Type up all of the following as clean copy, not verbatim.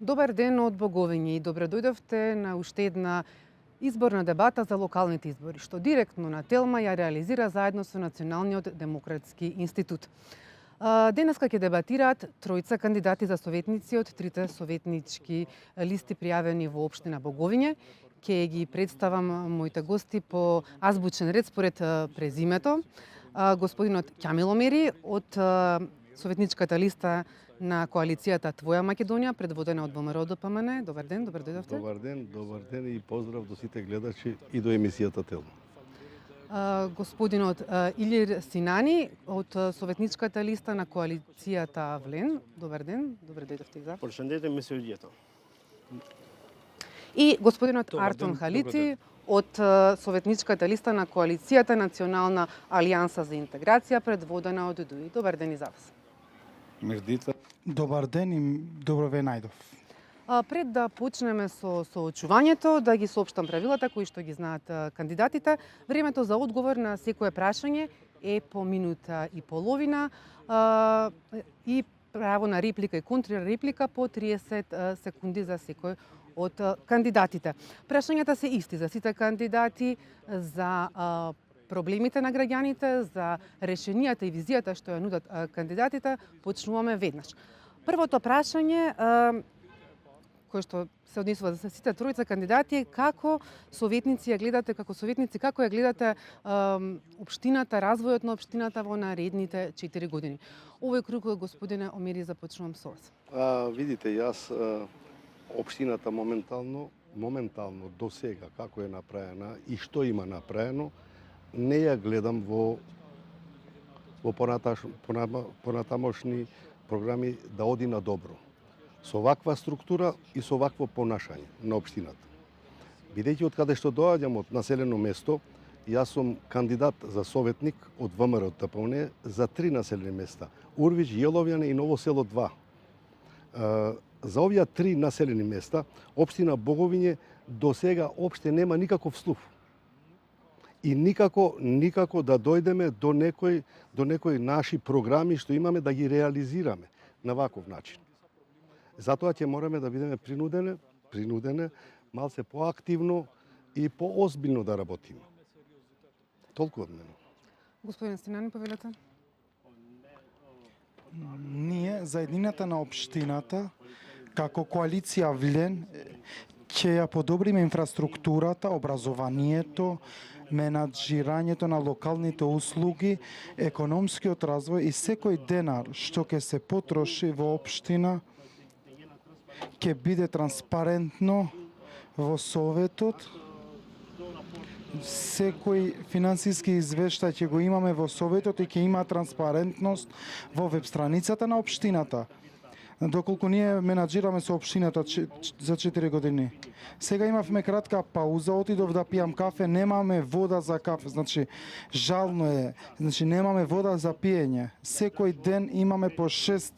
Добар ден од Боговиње и добро дојдовте на уште една изборна дебата за локалните избори, што директно на Телма ја реализира заедно со Националниот демократски институт. Денеска ќе дебатираат тројца кандидати за советници од трите советнички листи пријавени во општина Боговиње. Ќе ги представам моите гости по азбучен ред според презимето. Господинот Ќамил Омери од советничката листа на коалицијата Твоја Македонија, предводена од ВМРО ДПМН. Добар ден, добро дојдовте. Добар ден и поздрав до сите гледачи и до емисијата Телма. Господинот Илир Синани од советничката листа на коалицијата Влен. Добар ден, добро дојдовте и за. Прошендете ме се удието. И господинот Артон Халици од советничката листа на коалицијата Национална алијанса за интеграција, предводена од ДУИ. Добар ден и за вас. Мирдица. Добар ден и добро ве најдов. Пред да почнеме со соочувањето, да ги соопштам правилата кои што ги знаат кандидатите. Времето за одговор на секое прашање е по минута и половина и право на реплика и контрреплика по 30 секунди за секој од кандидатите. Прашањата се исти за сите кандидати, за проблемите на граѓаните, за решенијата и визијата што ја нудат кандидатите. Почнуваме веднаш. Првото прашање кое што се однесува за сите тројца кандидати е како советници ја гледате, како ја гледате општината, развојот на општината во наредните 4 години. Овој круг, господине Омери, започнувам со вас. Видите, јас општината моментално до сега како е направена и што има направено, не ја гледам во понатамошни програми да оди на добро. Со ваква структура и со вакво понашање на општината. Бидејќи од каде што доаѓам од населено место, јас сум кандидат за советник од ВМРО ДПМН за 3 населени места: Урвич, Јеловјане и Ново село 2. За овие 3 населени места, општина Боговиње до сега опште нема никаков слух. И никако да дојдеме до некои наши програми што имаме да ги реализираме на ваков начин. Затоа ќе мораме да бидеме принудени малце поактивно и поозбилно да работиме. Толку од мене. Господин Синани, повелете. Ние, заеднината на општината, како коалиција Влен, ќе ја подобриме инфраструктурата, образованието, менаџирањето на локалните услуги, економскиот развој и секој денар што ќе се потроши во општина ќе биде транспарентно во Советот. Секој финансиски извештај ќе го имаме во Советот и ќе има транспарентност во веб страницата на општината. Доколку ние менаџираме со општината за 4 години. Сега имавме кратка пауза, отидов да пијам кафе, немаме вода за кафе, значи жално е, немаме вода за пиење. Секој ден имаме по 6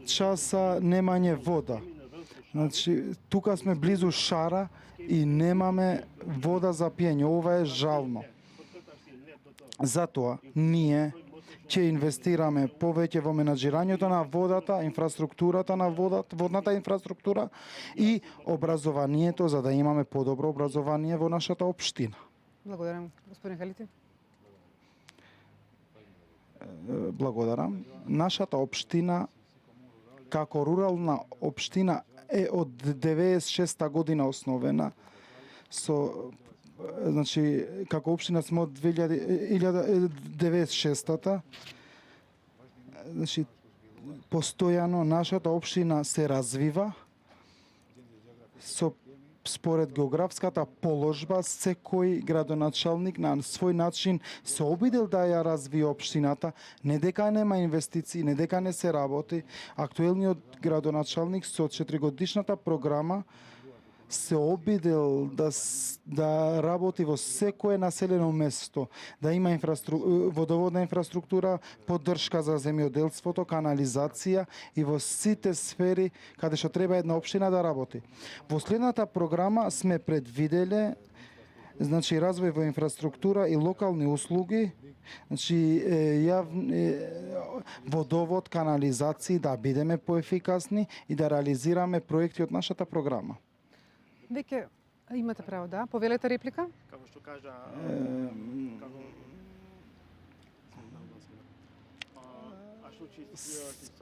часа немање вода. Значи, тука сме близу Шара и немаме вода за пиење. Ова е жално. Затоа, ние ќе инвестираме повеќе во менаџирањето на водата, инфраструктурата на водната инфраструктура и образованието, за да имаме подобро образование во нашата општина. Благодарам. Господин Халици. Благодарам. Нашата општина, како рурална општина, е од 96-та година основена, значи, како општина сме од 1996-та. Значи, постојано нашата општина се развива според географската положба. Секој градоначалник на свој начин се обидел да ја развие општината, не дека нема инвестиции, не дека не се работи. Актуелниот градоначалник со 4-годишната програма се обидел да работи во секое населено место, да има водоводна инфраструктура, поддршка за земјоделството, канализација и во сите сфери каде што треба една општина да работи. Во следната програма сме предвиделе значи развој во инфраструктура и локални услуги, значи водовод, канализации, да бидеме поефикасни и да реализираме проекти од нашата програма. Веќе имате право, да. Повелете реплика. Како што кажа,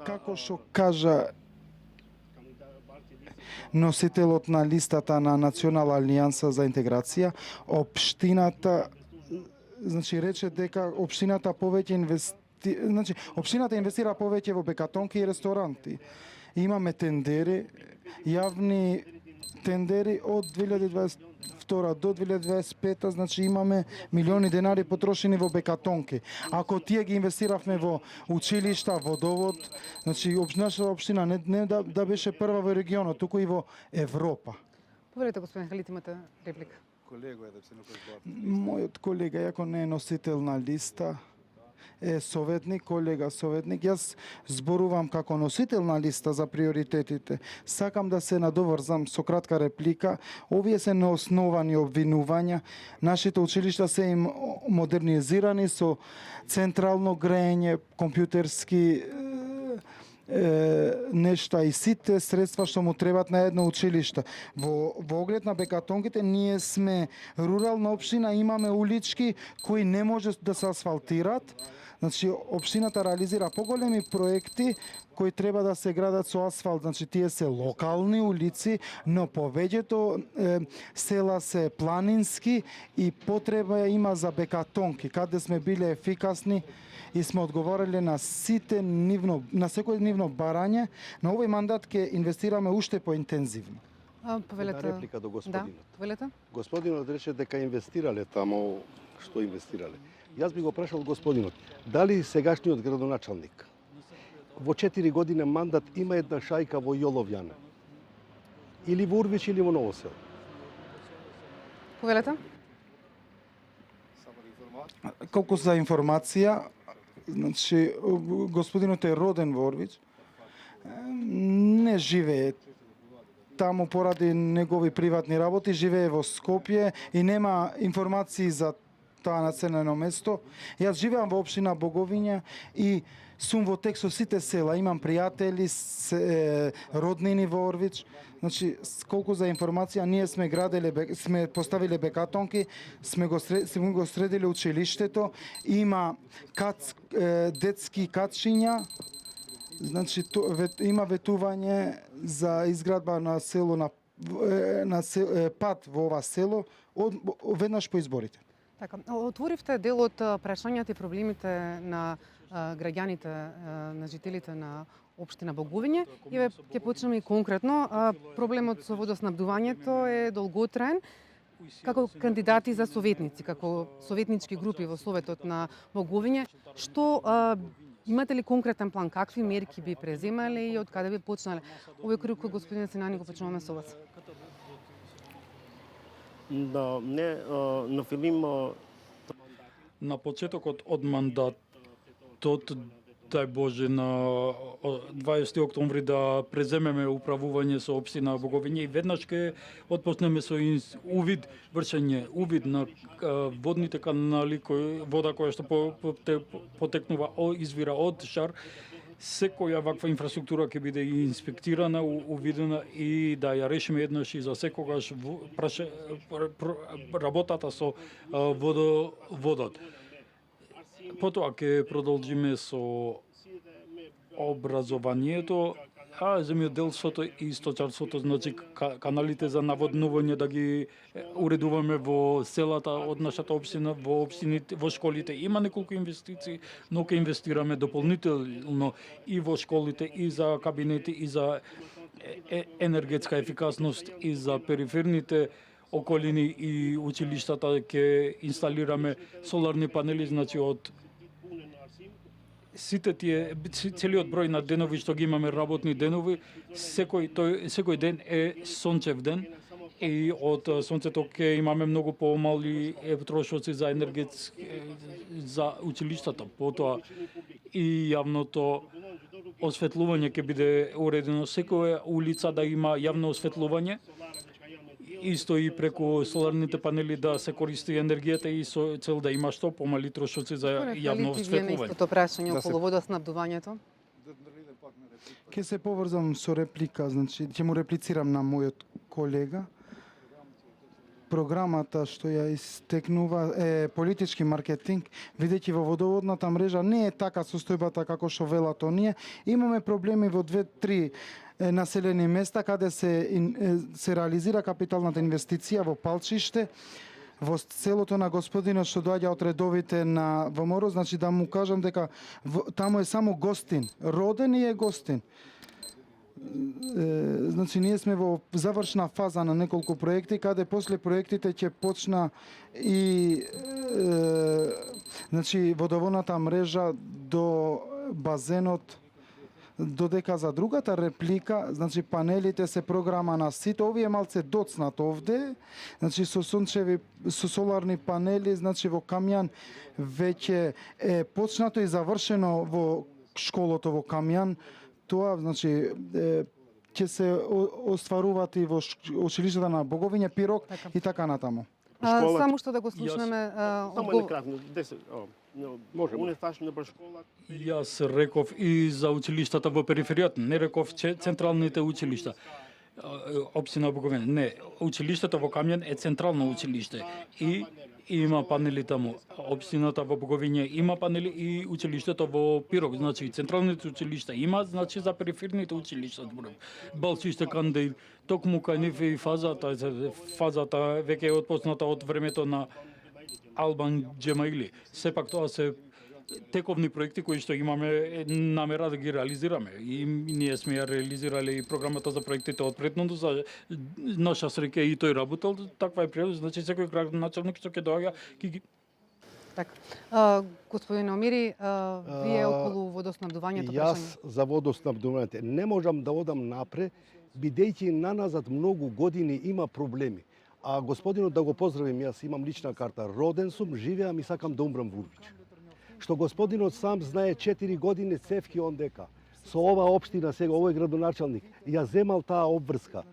Како што кажа носителот на листата на Национална алијанса за интеграција, општината рече дека општината општината инвестира повеќе во бекатонки и ресторанти. Имаме тендери, јавни тендери од 2022 до 2025, значи имаме милиони денари потрошени во бекатонки. Ако тие ги инвестиравме во училишта, водовод, значи нашата општина не да беше прва во регионот, туку и во Европа. Повелете, господин Халит, имате реплика. Мојот колега, иако не е носител на листа, е советник, колега советник. Јас зборувам како носител на листа за приоритетите. Сакам да се надоврзам со кратка реплика. Овие се неосновани обвинувања. Нашите училишта се им модернизирани со централно грејење, компјутерски нешта и сите средства што му требат на едно училиште. Во оглед на бекатонките, ние сме рурална општина, имаме улички кои не може да се асфалтират. Значи, општината реализира поголеми проекти кои треба да се градат со асфалт. Значи, тие се локални улици, но повеќето села се планински и потреба има за бекатонки, каде сме биле ефикасни и сме одговориле на сите на секој нивно барање. На овој мандат ќе инвестираме уште поинтензивно. Повелете. Една реплика до господинот. Да, повелете. Господинот рече дека инвестирале тамо што инвестирале. Јас би го прашал господинот, дали сегашниот градоначалник во 4 години мандат има една шајка во Јоловјане? Или во Урвич или во Ново село? Повелете. Колку за информација, значи господинот е роден во Орвич, не живее таму поради негови приватни работи, живее во Скопје и нема информации за тоа населено место. Јас живеам во општина Боговиња и сум во тек со сите села, имам пријатели, роднини во Орвич. Значи, колку за информација, ние сме поставиле бекатонки, сме го средиле училиштето, има детски катчиња, значи има ветување за изградба на село пат во ова село веднаш по изборите. Така, отворивте дел од прашањата и проблемите на граѓаните, на жителите на општина Боговиње и ќе почнеме и конкретно. Проблемот со водоснабдувањето е долготраен. Како кандидати за советници, како советнички групи во Советот на Боговиње, што имате ли конкретен план, какви мерки би преземале и од каде би почнале? Овој круг, господин Синани, го почнуваме со вас. Да, не, на Филим на почетокот од мандатот, дај Боже, на 20 октомври да преземеме управување со општина Боговиње и веднаш ке отпочнеме со вршење увид на водните канали, вода која што потекнува извира од шар. Секоја ваква инфраструктура ќе биде инспектирана, увидена и да ја решиме еднаш и за секогаш работата со водот. Потоа ќе продолжиме со образованието, земјоделството и сточарството, значи каналите за наводнување да ги уредуваме во селата од нашата општина, во општините, во школите. Има неколку инвестиции, но ќе инвестираме дополнително и во школите, и за кабинети, и за енергетска ефикасност, и за периферните околини и училиштата ќе инсталираме соларни панели, значи од сите тие, целиот број на денови што ги имаме работни денови, секој ден е сончев ден и од сонцето ќе имаме многу помали трошоци за за училиштата. Потоа и јавното осветлување ќе биде уредено, секоја улица да има јавно осветлување исто и преку соларните панели да се користи енергијата и со цел да има што помали трошоци за јавно Вие на осветлување. истото прашање Да се- околу водоснабдувањето? Ќе се поврзам со реплика, значи ќе му реплицирам на мојот колега. Програмата што ја истекнува е политички маркетинг, бидејќи во водоводната мрежа не е така состојбата како што велат оние. Имаме проблеми во 2-3 населени места каде се реализира капиталната инвестиција во Палчиште, во селото на господинот што доаѓа од редовите на ВМРО, значи да му кажам дека таму е само гостин, роден и е гостин. Значи ние сме во завршна фаза на неколку проекти, каде после проектите ќе почна и значи водоводната мрежа до базенот. Додека за другата реплика, значи панелите се програма на сите, овие малце доцнат овде, значи со соларни панели, значи во Камјан веќе е почнато и завршено во школото во Камјан. Тоа, значи, ќе се остваруваат и во училиштата на Боговиње, Пирок и така натаму. Школата- Само што да го слушнеме Само едно кратно, 10, Може. Унефашна школа. Јас реков и за училиштата во периферијата, не реков централните училишта. Општина Боговине, не, училиштето во Камјан е централно училиште и има панели таму. Општината во Боговине има панели и училиштето во Пирок, значи централните училишта има, значи за периферните училишта зборам. Балчиште кандидат, токму кај нив и фазата веќе е отпочната од времето на Албан Џемаили. Сепак тоа се тековни проекти кои што имаме намера да ги реализираме. И ние сме ја реализирале и програмата за проектите од предното, за наша среќа и тој работел, таква е природа, значи секој градоначалник што ќе доаѓа ќе ги Така. Господин Омири, вие околу водоснабдувањето Јас прашање? за водоснабдувањето не можам да одам напред, бидејќи наназад многу години има проблеми. А господинот да го поздравим, јас имам лична карта. Роден сум, живеам и сакам да умрам во Урвич. Што господинот сам знае 4 години цевки ондека. Со ова општина сега, овој градоначалник, ја земал таа обврска.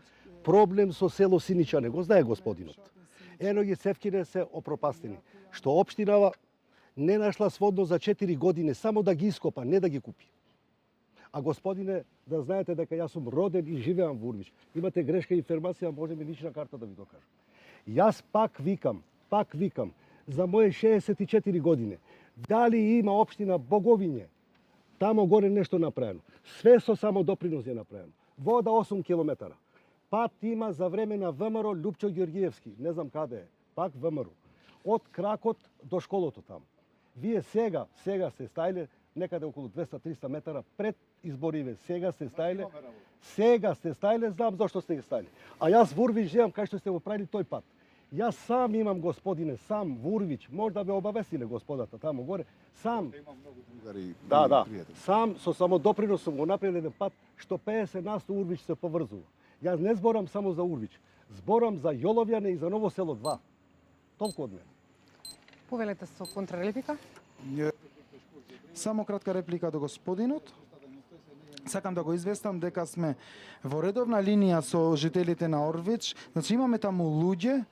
Проблем со село Синичане, го знае господинот. Ено ги цевките се опропастени. Што општинава не нашла сводно за 4 години, само да ги ископа, не да ги купи. А господине, да знаете дека јас сум роден и живеам во Урвич. Имате грешка информација, може ми лична карта да ви докажам. Јас пак викам, за моje 64 години, дали има општина Боговиње, тамо горе нешто направено. Све со само допринос е направено. Вода 8 километара. Пат има за време на ВМРО Лупчо Ѓоргиевски, не знам каде е, пак ВМРО. Од кракот до школото таму. Вие сега сте стајле некаде околу 200-300 метара пред избориве. Сега сте стајле, знам зашто сте ги стајле. А јас во Урвич живеам кај што сте го правили тој пат. Јас сам имам, господине, сам во Урвич, може да бе обавестиле господата таму горе, сам. Да, сам со самодопринос сум го направил еден пат, што 50% Урвич се поврзува. Јас не зборам само за Урвич, зборам за Јоловјане и за Ново село 2. Толку од мене. Повелете со контрарепика? Само кратка реплика до господинот. Сакам да го известам дека сме во редовна линија со жителите на Орвич. Значи имаме таму луѓе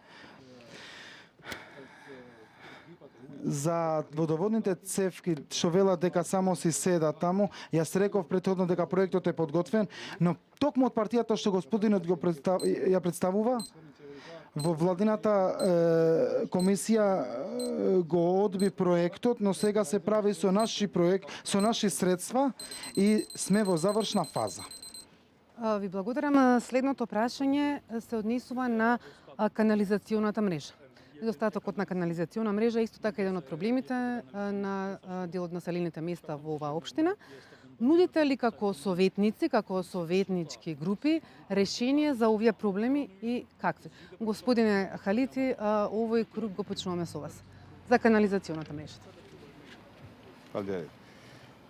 за водоводните цевки, што велат дека само си седат таму. Јас реков претходно дека проектот е подготвен, но токму од партијата што господинот ја представува, во владината комисија го одби проектот, но сега се прави со наши проект, со наши средства и сме во завршна фаза. Ви благодарам. Следното прашање се однесува на канализационата мрежа. Недостатокот на канализациона мрежа е исто така еден од проблемите на дел од населените места во оваа општина. Нудите ли како советници, како советнички групи, решение за овие проблеми и какви? Господине Халити, овој круг го почнуваме со вас. За канализационата мрежа.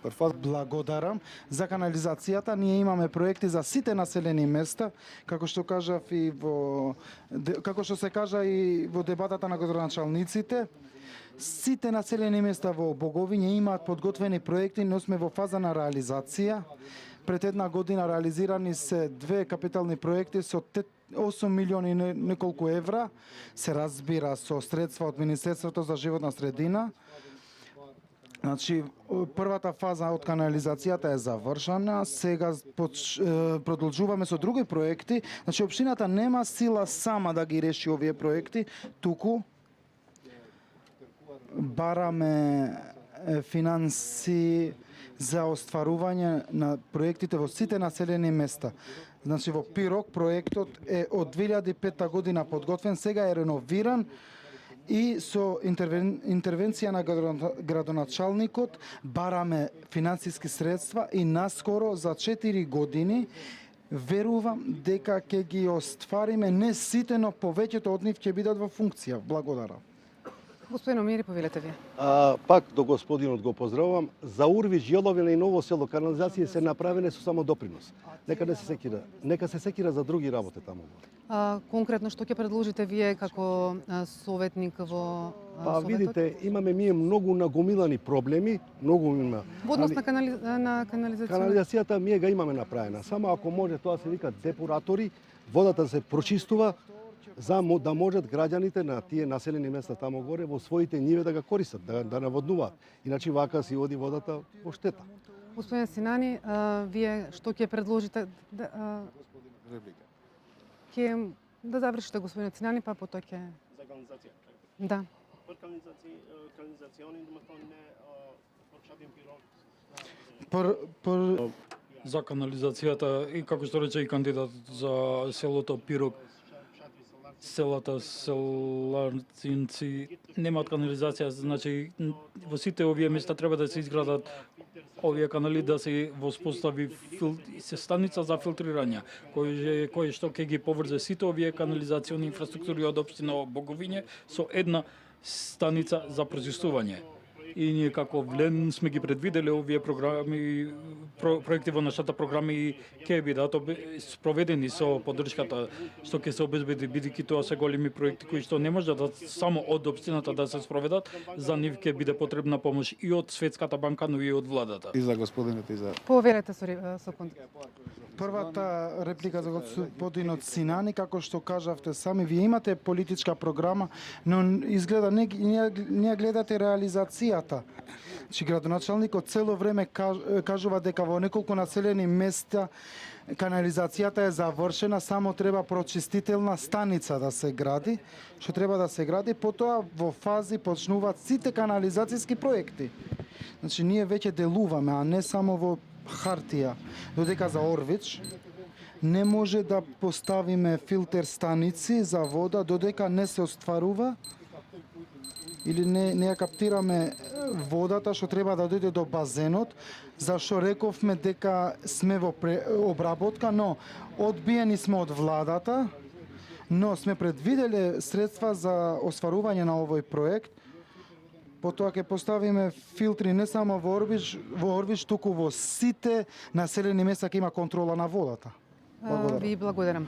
Благодарам. За канализацијата ние имаме проекти за сите населени места, како што кажав и како што се кажа и во дебатата на градоначалниците. Сите населени места во Боговиње имаат подготвени проекти, но сме во фаза на реализација. Пред една година реализирани се 2 капитални проекти со 8 милиони и неколку евра, се разбира со средства од Министерството за животна средина. Значи, првата фаза од канализацијата е завршена, сега продолжуваме со други проекти. Значи, општината нема сила сама да ги реши овие проекти, туку бараме финанси за остварување на проектите во сите населени места. Значи, во Пирок проектот е од 2005 година подготвен, сега е реновиран и со интервенција на градоначалникот бараме финансиски средства и наскоро за 4 години верувам дека ќе ги оствариме не сите, но повеќето од нив ќе бидат во функција. Благодарам. Господин Омири, повелете вие. Пак до господинот го поздравувам. За Урвич, Јеловина и Ново село канализација се направени со само допринос. Нека не се секира. Нека се секира за други работи таму. Конкретно што ќе предложите вие како советник во Па советот? видите, имаме ние многу нагомилани проблеми, многу има. Во однос на канализација. Канализацијата ние га имаме направена. Само ако може тоа се вика депутатори, водата да се прочистува за да можат граѓаните на тие населени места таму горе во своите ниве да ga користат, да наводнуваат. Иначе вака си оди водата во штета. Господин Синани, вие што ќе предложите? Ќе да завршите господин Синани, па потоа ќе... За канализација. Да. Për kanalizacionin, domethënë për fshatin Pirok. За канализацијата и како што рече и кандидат за селото Пирок, селата Селарцинци немаат канализација, значи во сите овие места треба да се изградат овие канали, да се воспостави се станица за филтрирање, кој што ќе ги поврзе сите овие канализациони инфраструктури од општина Боговиње со една станица за прочистување. И ние како Влен сме ги предвидели овие програми, проекти во нашата програма и ќе бидат спроведени со поддршката што ќе се обезбеди, бидејќи тоа се големи проекти кои што не може да само од општината да се спроведат, за нив ќе биде потребна помош и од Светската банка, но и од владата. И за господинот и за... Поверете со Првата реплика за господинот Синани, како што кажавте сами, вие имате политичка програма, но изгледа не гледате реализацијата. Значи, градоначалникот цело време кажува дека во неколку населени места канализацијата е завршена, само треба прочистителна станица да се гради, што треба да се гради, потоа во фази почнуваат сите канализацијски проекти. Значи, ние веќе делуваме, а не само во хартија. Додека за Орвич не може да поставиме филтер станици за вода додека не се остварува или не ја каптираме водата што треба да дојде до базенот, зашто рековме дека сме во обработка, но одбиени сме од владата, но сме предвиделе средства за остварување на овој проект. Потоа ќе поставиме филтри не само во Орвич, туку во сите населени места ќе има контрола на водата. Благодарам. Ви благодарам.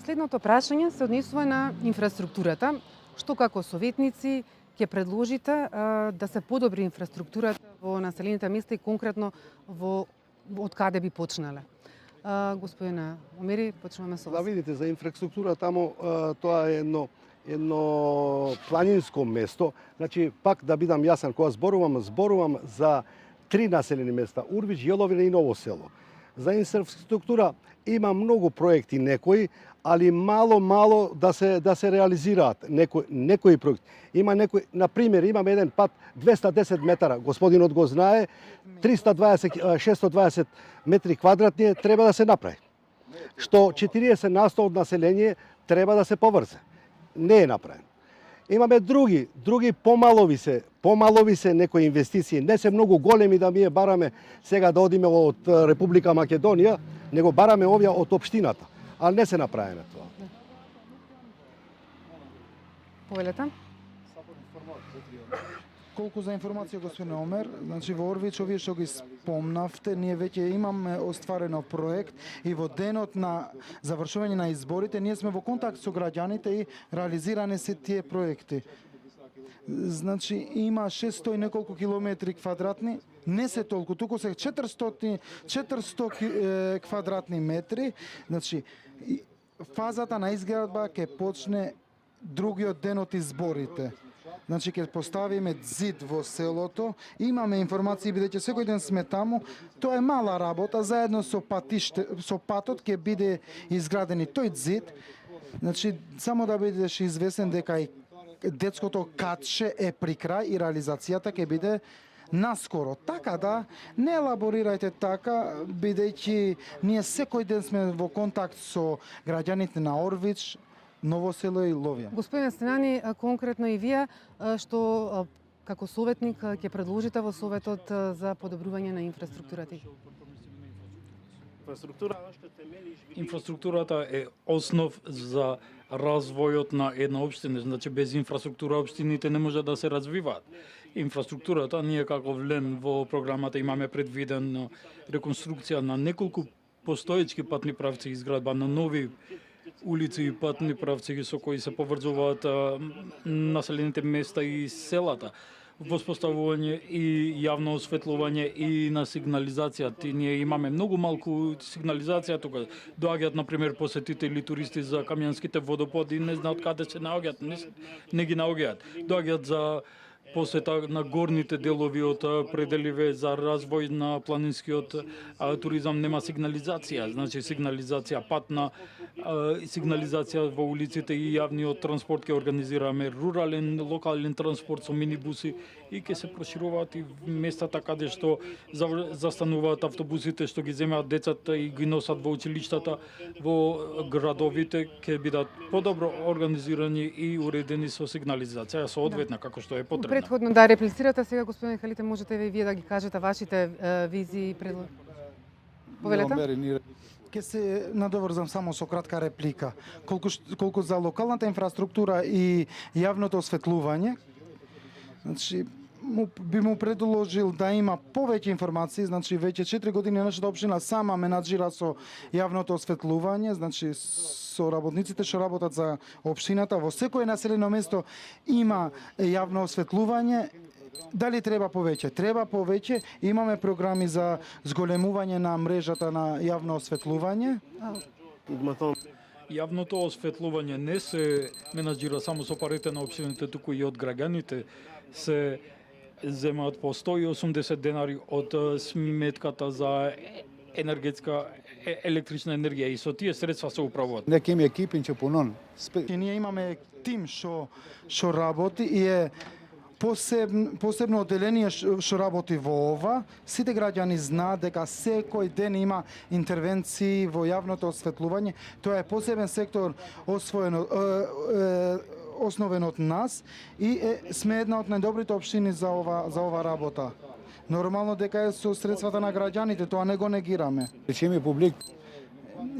Следното прашање се однесува на инфраструктурата. Што како советници ќе предложите да се подобри инфраструктурата во населените места и конкретно од каде би почнале? Господина Омери, почнуваме со вас. Да видите, за инфраструктура таму тоа е едно планинско место. Значи, пак да бидам јасен, кога зборувам за 3 населени места, Урвич, Јеловина и Ново село. За инфраструктура има многу проекти некои, али мало да се реализираат некои проекти. Има некои, на пример, имаме еден пат 210 метара, господинот го знае, 620 метри квадратни треба да се направи. Што 40% од население треба да се поврзе. Не е направен. Имаме други помалови се некои инвестиции, не се многу големи да ние бараме сега да одиме од Република Македонија, него бараме овие од општината, а не се направено тоа. Повелете? колку за информација господин Омер, значи во Орвич овие што ги спомнавте, ние веќе имаме остварено проект и во денот на завршување на изборите ние сме во контакт со граѓаните и реализирани се тие проекти. Значи има 600 и неколку километри квадратни, не се толку, туку се 400 квадратни метри. Значи фазата на изградба ќе почне другиот ден од изборите. Значи ќе поставиме зид во селото, имаме информации бидејќи секој ден сме таму. Тоа е мала работа, заедно со патот ќе биде изграден и тој зид. Значи само да бидеш известен дека и детското катше е при крај и реализацијата ќе биде наскоро. Така да, не елаборирајте така, бидејќи ние секој ден сме во контакт со граѓаните на Орвич, Ново село и Ловија. Господине Стенани, конкретно и вие, што како советник ќе предложите во Советот за подобрување на инфраструктурата? Инфраструктурата е основ за развојот на една општина, значи без инфраструктура општините не може да се развиваат. Инфраструктурата, ние како влен во програмата имаме предвидено реконструкција на неколку постоечки патни правци, изградба на нови улици и патни правци со кои се поврзуваат населените места и селата. Воспоставување и јавно осветлување и на сигнализацијата. Ние имаме многу малку сигнализација тука. Доаѓаат, например, посетители, туристи за Камјанските водопади, не знаат каде се наоѓаат, не ги наоѓаат. Доаѓаат за посета на горните делови од пределиве за развој на планинскиот туризам, нема сигнализација, значи сигнализација патна, сигнализација во улиците и јавниот транспорт ќе организираме, рурален, локален транспорт со минибуси и ќе се прошируваат и местата каде што застануваат автобусите што ги земаат децата и ги носат во училиштата, во градовите ќе бидат подобро организирани и уредени со сигнализација соодветна како што е потребна. Предходно да реплицирате, сега господине Халите можете и вие да ги кажете вашите визии и предложи. Повелете? Ке се надоврзам само со кратка реплика. Колку за локалната инфраструктура и јавното осветлување, значи би му предложил да има повеќе информации, значи веќе 4 години нашата општина сама менаџира со јавното осветлување, значи со работниците што работат за општината во секое населено место има јавно осветлување. Дали треба повеќе? Треба повеќе. Имаме програми за зголемување на мрежата на јавно осветлување. Јавното осветлување не се менаџира само со парите на општините, туку и од граѓаните. Се земаат по 180 денари од сметката за енергетска електрична енергија и со тие средства се управуваат. Нека има екипи че понон. Ние имаме тим што работи и е посебно одделение што работи во ова. Сите граѓани знаат дека секој ден има интервенции во јавното осветлување. Тоа е посебен сектор основен од нас и сме една од најдобрите општини за ова работа. Нормално дека е со средствата на граѓаните, тоа не го негираме. Речеме публик.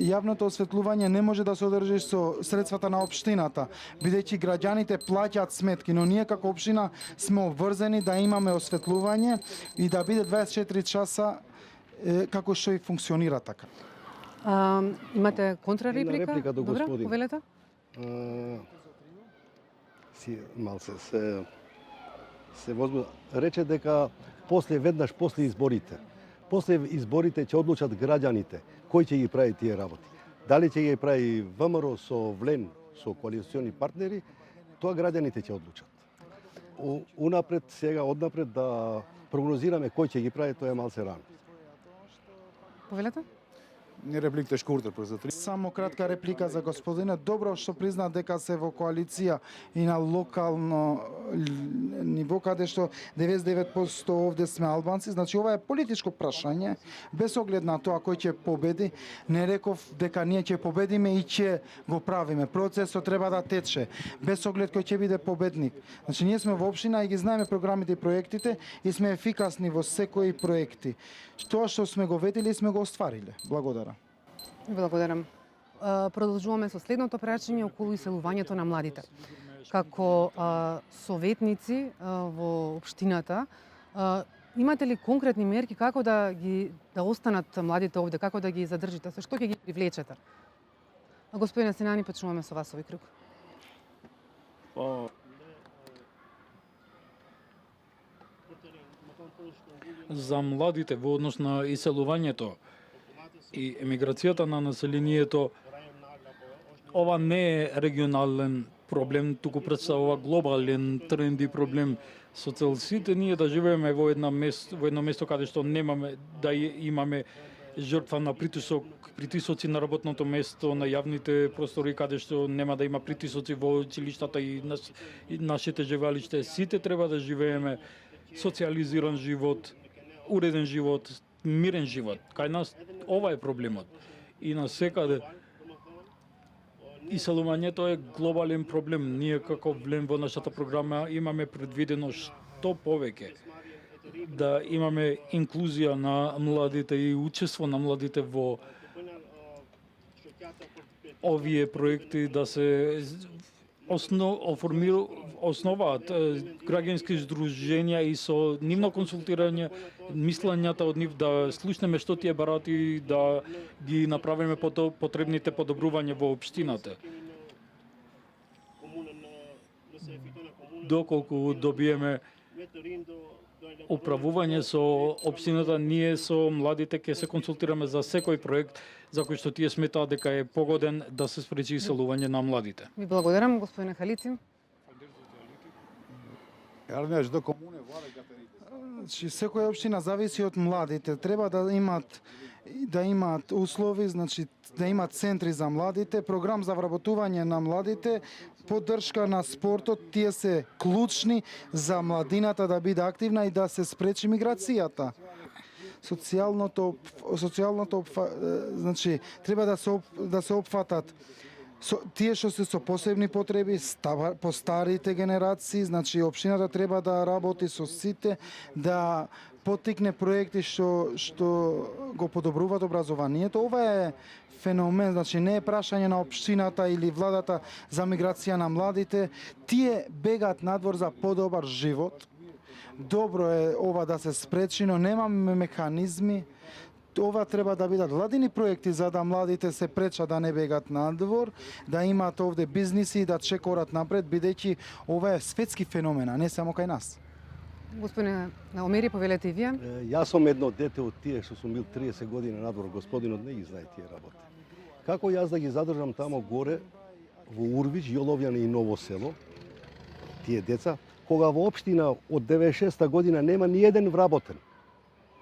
Јавното осветлување не може да се одржи со средствата на општината, бидејќи граѓаните плаќаат сметки, но ние како општина сме обврзани да имаме осветлување и да биде 24 часа како што и функционира така. Имате контрареплика? Една реплика до господин. Добре, повелете. Се возбуда. Рече дека веднаш после изборите ќе одлучат граѓаните кој ќе ги прави тие работи. Дали ќе ги прави ВМРО со Влен, со коалициони партнери, тоа граѓаните ќе одлучат. Однапред да прогнозираме кој ќе ги прави, тоа е малце рано. Повелете? Не репликите шкуртер за 3. Само кратка реплика за господина. Добро што призна дека се во коалиција и на локално ниво, каде што 99% овде сме албанци. Значи ова е политичко прашање, без оглед на тоа кој ќе победи. Не реков дека ние ќе победиме и ќе го правиме. Процесот треба да тече, без оглед кој ќе биде победник. Значи ние сме во општина и ги знаеме програмите и проектите и сме ефикасни во секои проекти. Тоа што сме го ветили сме го оствариле. Благодарам. Благодарам. Продолжуваме со следното прашање околу иселувањето на младите. како советници во општината, имате ли конкретни мерки како да останат младите овде, како да ги задржите, со што ќе ги привлечете? Господине Синани, почнуваме со вас овој круг. За младите во однос на иселувањето и емиграцијата на населението, ова не е регионален проблем, туку представува глобален тренд и проблем со цел сите ние да живееме во едно место каде што немаме да имаме жртва на притисоци на работното место, на јавните простори каде што нема да има притисоци во училиштата и нашите живеалишта. Сите треба да живееме социализиран живот, уреден живот, мирен живот. Кај нас ова е проблемот. И на секаде иселувањето е глобален проблем. Ние како влем во нашата програма имаме предвидено што повеќе да имаме инклузија на младите и учество на младите во овие проекти, да се основаат граѓански здруженја и со нивно консултирање мислењата од нив да слушнеме што тие барат и да ги направиме потребните подобрувања во општината. Доколку добиеме управување со општината, ние со младите ќе се консултираме за секој проект за кој што тие сметаат дека е погоден да се спречи иселување на младите. Ви благодарам, господине Халицин. Јарнеш до комуне вара гатерите. Значи, секоја општина зависи од младите. Треба да имаат услови, значи да имаат центри за младите, програм за вработување на младите, поддршка на спортот, тие се клучни за младината да биде активна и да се спречи миграцијата. Значи треба да се опфатат тие што се со посебни потреби, постарите генерации, значи општината треба да работи со сите, да поттикне проекти што го подобруваат образованието. Ова е феномен, значи не е прашање на општината или владата за миграција на младите. Тие бегаат надвор за подобар живот. Добро е ова да се спречи, но немаме механизми. Ова треба да бидат владини проекти за да младите се пречат да не бегат надвор, да имаат овде бизниси и да чекорат напред, бидејќи ова е светски феномен, а не само кај нас. Господине Омери, повелете и вие. Јас сум едно дете од тие што сум бил 30 години надвор, господинот не ги знае тие работи. Како јас да ги задржам тамо горе во Урвич, Јоловјане и Ново село, тие деца, кога во општина од 96 година нема ни еден вработен.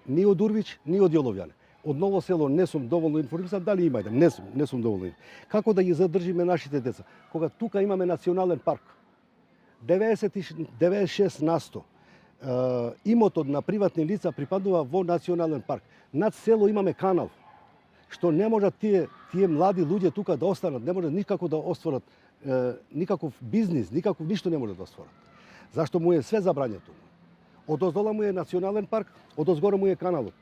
Ни од Урвич, ни од Јоловјане. Од Ново село не сум доволно информиран, дали има еден, не сум доволно. Како да ги задржиме нашите деца? Кога тука имаме национален парк, 96% имотот на приватни лица припаднува во национален парк. Над село имаме канал, што не можат тие млади луѓе тука да останат, не можат никако да остварат никаков бизнис, ништо не можат да остварат. Зашто му е све забрањето. Од оздола му е национален парк, од озгоре му е каналот.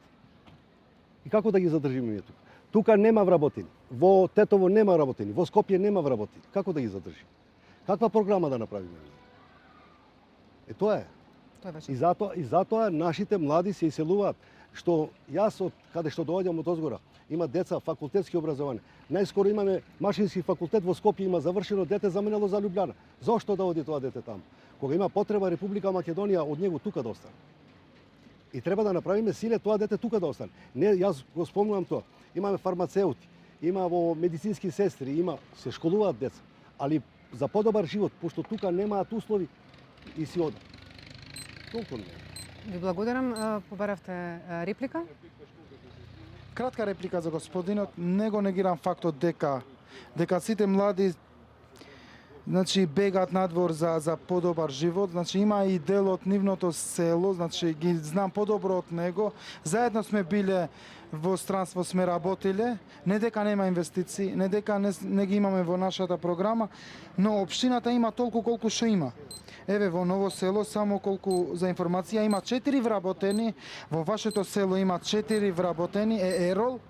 И како да ги задржиме ние тука? Тука нема вработени. Во Тетово нема вработени, во Скопје нема вработени. Како да ги задржиме? Каква програма да направиме? Тоа е. И затоа нашите млади се иселуваат. Што јас од каде што доаѓам од озгора, има деца факултетски образование. Најскоро имаме машински факултет во Скопје, има завршено дете заминало за Љубљана. Зошто да оди тоа дете таму? Кога има потреба Република Македонија од него тука да остане. И треба да направиме силе тоа дете тука да остане. Не, јас го спомнувам тоа. Имаме фармацеути, има во медицински сестри, се школуваат деца, али за подобар живот, пошто тука немаат услови и си одат. Толку не. Ви благодарам. Побаравте реплика? Кратка реплика за господинот. Не го негирам фактот дека сите млади бегаат надвор за подобар живот. Има и дел од нивното село, ги знам подобро од него. Заедно сме биле во странство, сме работиле. Не дека нема инвестиции, не дека не ги имаме во нашата програма, но општината има толку колку што има. Еве во Ново село, само колку за информација, има 4 вработени, во вашето село има 4 вработени, Ерол.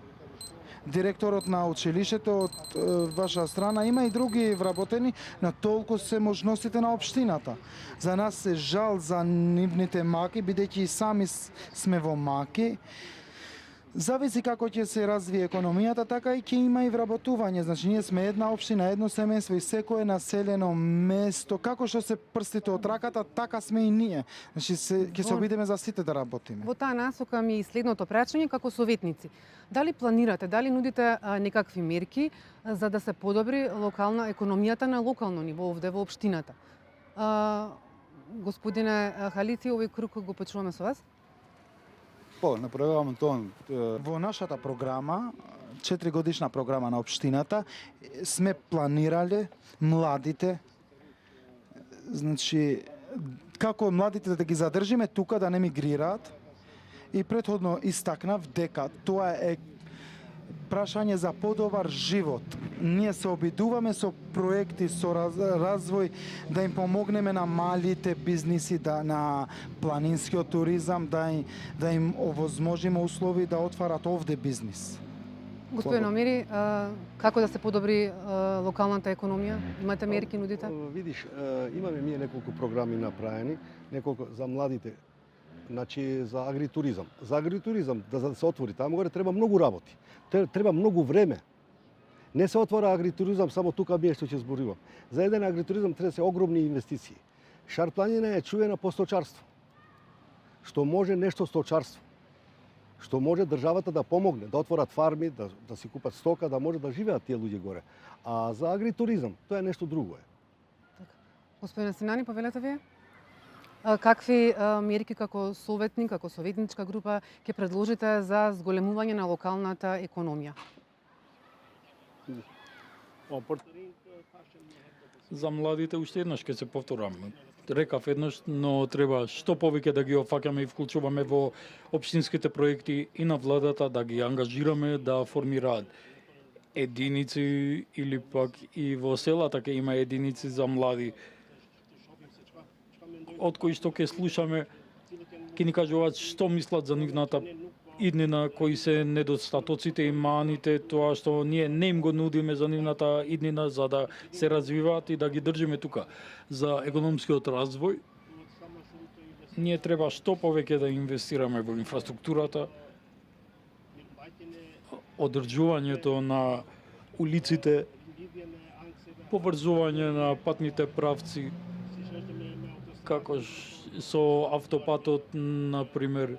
директорот на училиштето од ваша страна, има и други вработени, на толку се можностите на општината. За нас се жал за нивните маки, бидејќи и сами сме во маки. Зависи како ќе се развие економијата, така и ќе има и вработување. Значи, ние сме една општина, едно семејство и секое населено место. Како што се прстите од раката, така сме и ние. Значи, ќе се обидеме за сите да работиме. Во таа насока ми и следното прашање како советници. Дали планирате, дали нудите некакви мерки за да се подобри локална економијата на локално ниво овде во општината? Господине Халици, овој круг го почуваме со вас? По, направуваме тоа. Во нашата програма, 4-годишна програма на општината, сме планирале младите, значи, како младите да ги задржиме тука, да не мигрираат. И претходно истакнав дека тоа е прашање за подобар живот. Ние се обидуваме со проекти, со развој, да им помогнеме на малите бизниси, на планинскиот туризам, да им овозможиме услови да отварат овде бизнис. Господин Омери, како да се подобри локалната економија? Имате мерки, нудите? Видиш, имаме ние неколку програми направени, неколку за младите. Значи за агритуризам. За агритуризам да се отвори таму горе треба многу работи. Треба многу време. Не се отвора агритуризам само тука бие што ќе зборувам. За еден агритуризам треба се огромни инвестиции. Шарпланина е чувена по сточарство. Што може нешто сточарство. Што може државата да помогне, да отворат фарми, да си купат стока, да може да живеат тие луѓе горе. А за агритуризам тоа е нешто друго е. Господин Синани, повелете вие? Какви мерки како советник, како советничка група ќе предложите за зголемување на локалната економија? За младите уште еднаш ќе се повторам. Рекав еднаш, но треба што повеќе да ги офаќаме и вклучуваме во општинските проекти и на владата, да ги ангажираме да формираат единици или пак и во селата ќе има единици за млади, од кои што ќе слушаме, ќе ни кажуваат што мислат за нивната иднина, кои се недостатоците и маните, тоа што ние не им го нудиме за нивната иднина за да се развиваат и да ги држиме тука. За економскиот развој, ние треба што повеќе да инвестираме во инфраструктурата, одржувањето на улиците, поврзување на патните правци, како со автопатот, например,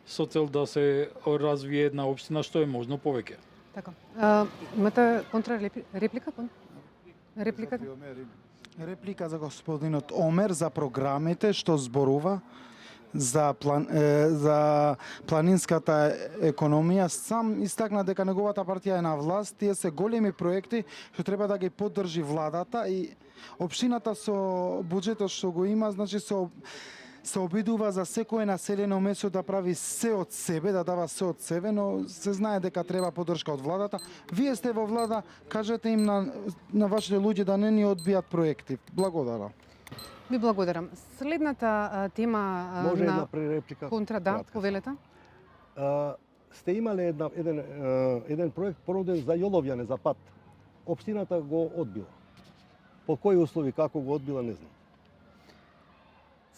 со цел да се развие една општина што е можно повеќе. Така. Имате контрареплика? Репликата? Реплика за господинот Омер за програмите што зборува за планинската економија. Сам истакна дека неговата партија е на власт, тие се големи проекти што треба да ги поддржи владата и општината со буџетот што го има, значи се обидува за секое населено место да прави се од себе, да дава се од себе, но се знае дека треба поддршка од владата. Вие сте во влада, кажете им на вашите луѓе да не ни одбијат проекти. Благодарам. Ви благодарам. Следната тема Може на една пререплика? контра, да, Кратка. повелете. Сте имале еден проект понуден за Јоловјане за пат. Општината го одбила. По кои услови, како го одбила, не знам.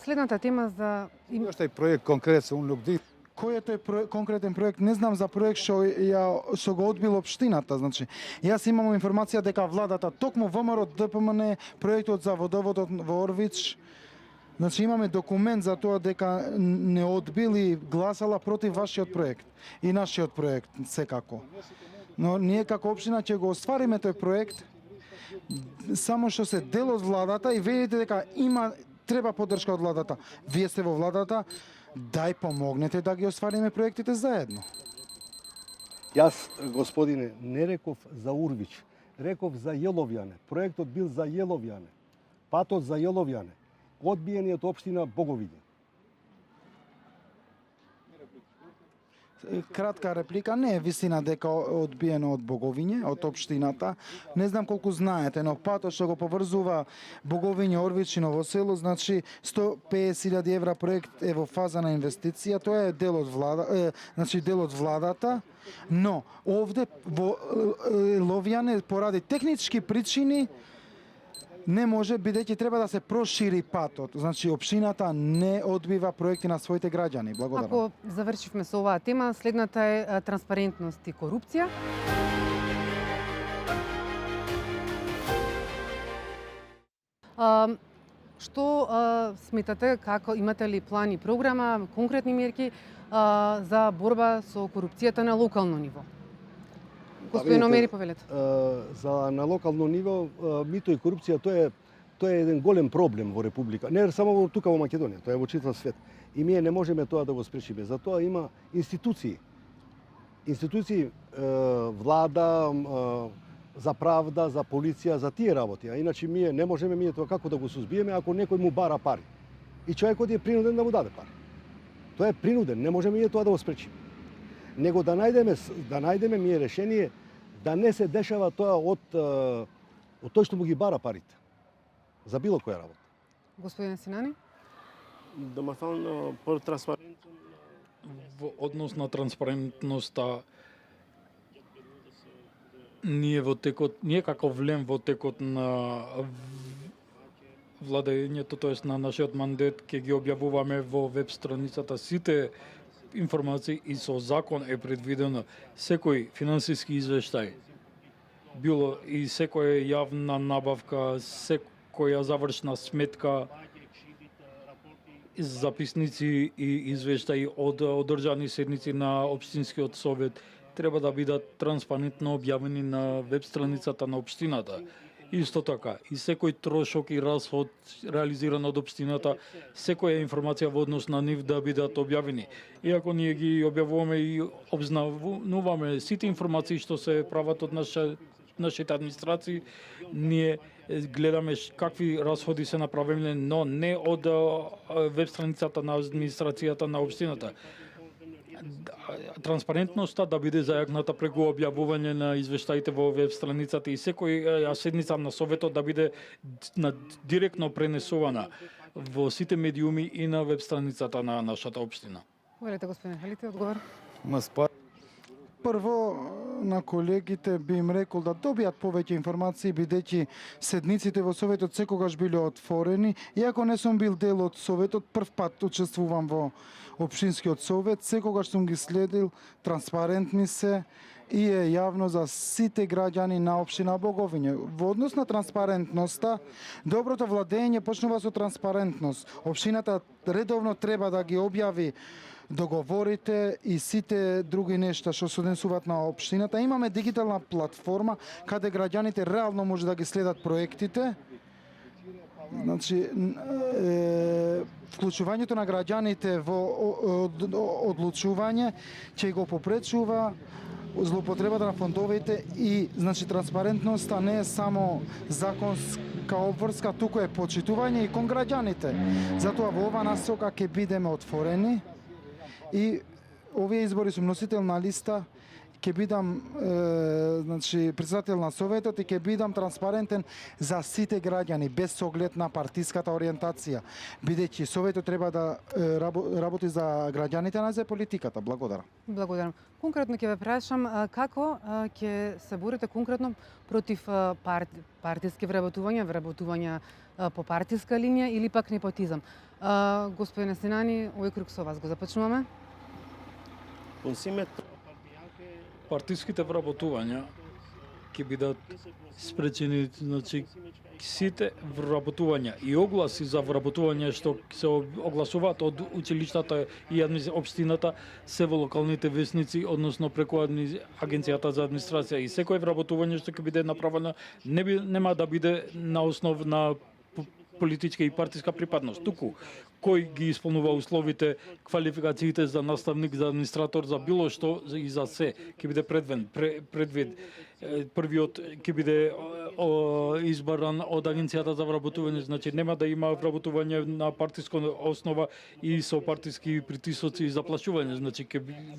Следната тема за Имаш тај проект конкретно un loc dit. Кој е тој конкретен проект? Не знам за проект што го одбил општината. Значи, јас имам информација дека владата токму ВМРО ДПМН проектот за водоводот во Орвич. Значи имаме документ за тоа дека не одбил и гласала против вашиот проект и нашиот проект секако. Но ние како општина ќе го оствариме тој проект, само што се дел од владата и видите дека треба поддршка од владата. Вие сте во владата, дај помогнете да ги оствариме проектите заедно. Јас, господине, не реков за Урвич, реков за Јеловјане. Проектот бил за Јеловјане. Патот за Јеловјане. Одбиениот општина Боговиње. Кратка реплика, не е вистина дека одбиено од Боговиње, од општината. Не знам колку знаете, но патот што го поврзува Боговиње, Орвич и Новосело, значи 150.000 евра проект е во фаза на инвестиција, тоа е дел од владата, но овде во Ловјане поради технички причини не може, бидејќи треба да се прошири патот. Значи, општината не одбива проекти на своите граѓани. Благодарам. Ако завршивме со оваа тема, следната е транспарентност и корупција. Што сметате, како имате ли план и програма, конкретни мерки за борба со корупцијата на локално ниво? Господин Омери, повелете. За на локално ниво мито и корупција тоа е еден голем проблем во Република. Не само во тука во Македонија, тоа е во читав свет. И ние не можеме тоа да го спречиме. Затоа има институции. Институции, влада, за правда, за полиција, за тие работи. А иначе ние не можеме тоа како да го сузбиеме ако некој му бара пари. И човекот е принуден да му даде пари. Тоа е принуден, не можеме тоа да го спречиме. Него да најдеме ние решение да не се дешава тоа од тој што му ги бара парите. За било која работа. Господин Синани? Домафон по-транспарентен. Во однос на транспарентноста, ние како влем во текот на владењето, тоест на нашиот мандат, ќе ги објавуваме во веб страницата сите информации и со закон е предвидено секој финансиски извештај, било и секоја јавна набавка, секоја завршна сметка, записници и извештаи од одржани седници на општинскиот совет треба да бидат транспарентно објавени на веб страницата на општината. Исто така, и секој трошок и расход реализиран од општината, секоја информација во однос на нив да бидат објавени. Иако ние ги објавуваме и обзнавуваме сите информации што се прават од нашите администрации, ние гледаме какви расходи се направени, но не од веб страницата на администрацијата на општината. Транспарентноста да биде зајакната преку објавување на извештаите во веб страницата и секоја седница на советот да биде директно пренесувана во сите медиуми и на веб страницата на нашата општина. Повелете, господин Халити, одговор. Прво, на колегите би им рекол да добијат повеќе информации, бидејќи седниците во советот секогаш биле отворени. Иако не сум бил дел од советот, прв пат учествувам во општинскиот совет, секогаш сум ги следил, транспарентни се и е јавно за сите граѓани на општина Боговиње. Во однос на транспарентноста, доброто владење почнува со транспарентност. Општината редовно треба да ги објави договорите и сите други нешта што се однесуваат на општината. Имаме дигитална платформа каде граѓаните реално може да ги следат проектите. Значи, вклучувањето на граѓаните во одлучување ќе го попречува злоупотребата на фондовите и значи транспарентноста не е само законска обврска, туку е почитување и кон граѓаните. Затоа во ова насока ќе бидеме отворени и овие избори сум носител на листа, ќе бидам значи претседател на советот и ќе бидам транспарентен за сите граѓани без оглед на партиската ориентација, бидејќи советот треба да работи за граѓаните, а не за политиката. Благодарам. Благодарам. Конкретно ќе ве прашам како ќе се борите конкретно против партиски вработувања по партиска линија или пак непотизам. Господине Синани, овој круг со вас го започнуваме. Партиските вработувања ќе бидат спречени, значи сите вработувања и огласи за вработување што се огласуваат од училиштата и општината се во локалните весници, односно преку Агенцијата за администрација, и секое вработување што ќе биде направено нема да биде на основ на политичка и партиска припадност, туку кој ги исполнува условите, квалификациите за наставник, за администратор, за било што и за се, ќе биде предвид првиот ќе биде избран од Агенцијата за вработување, значи нема да има вработување на партиска основа и со партиски притисоци и заплашување, значи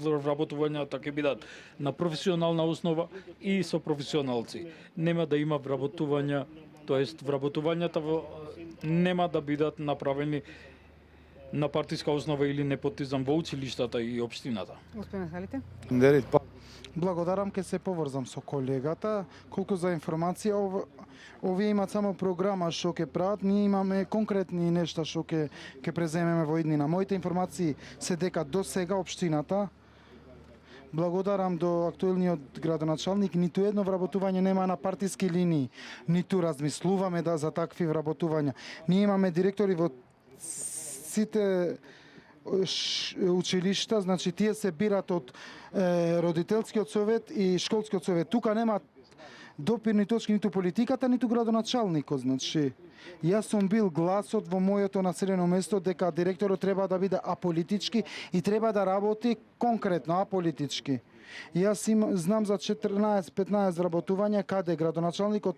вработувањата ќе бидат на професионална основа и со професионалци. Нема да има вработувања, тоест вработувањата нема да бидат направени на партиска основа или непотизам во училиштата и општината. Господин Халите? Дерит, па, Благодарам, ке се поврзам со колегата. Колку за информација, овие имаат само програма што ќе прават, ние имаме конкретни нешта што ќе преземеме во иднина. Моите информации се дека до сега општината, благодарам до актуелниот градоначалник, ниту едно вработување нема на партиски линии, ниту размислуваме за такви вработувања. Ние имаме директори во сите училишта, значи тие се бират од родителскиот совет и школскиот совет. Тука нема допирни точки ниту политиката, ниту градоначалникот. Значи, јас сум бил гласот во моето населено место дека директорот треба да биде аполитички и треба да работи конкретно аполитички. Јас знам за 14-15 вработувања каде градоначалникот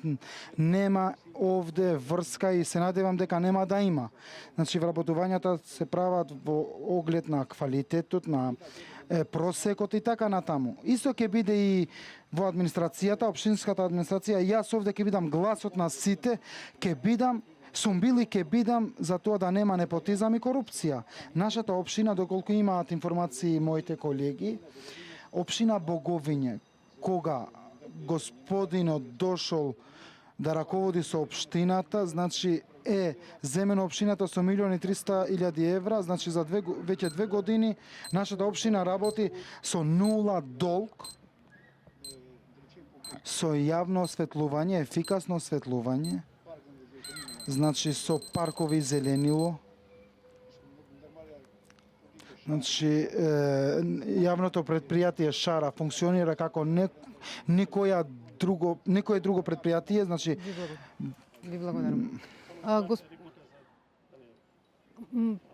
нема овде врска и се надевам дека нема да има. Значи вработувањата се прават во оглед на квалитетот, на просекот и така натаму. Исто ќе биде и во администрацијата, општинската администрација. Јас овде ќе бидам гласот на сите, сум бил и ќе бидам за тоа да нема непотизам и корупција. Нашата општина, доколку имаат информации моите колеги, општина Боговиње, кога господинот дошол да раководи со општината, значи земено општината со 1.300.000 евра, значи за веќе 2 години нашата општина работи со 0 долг, со јавно осветлување, ефикасно осветлување, значи со паркови зеленило. Значи, јавното предпријатие Шара функционира како никое друго предпријатие, значи... Ви благодарам.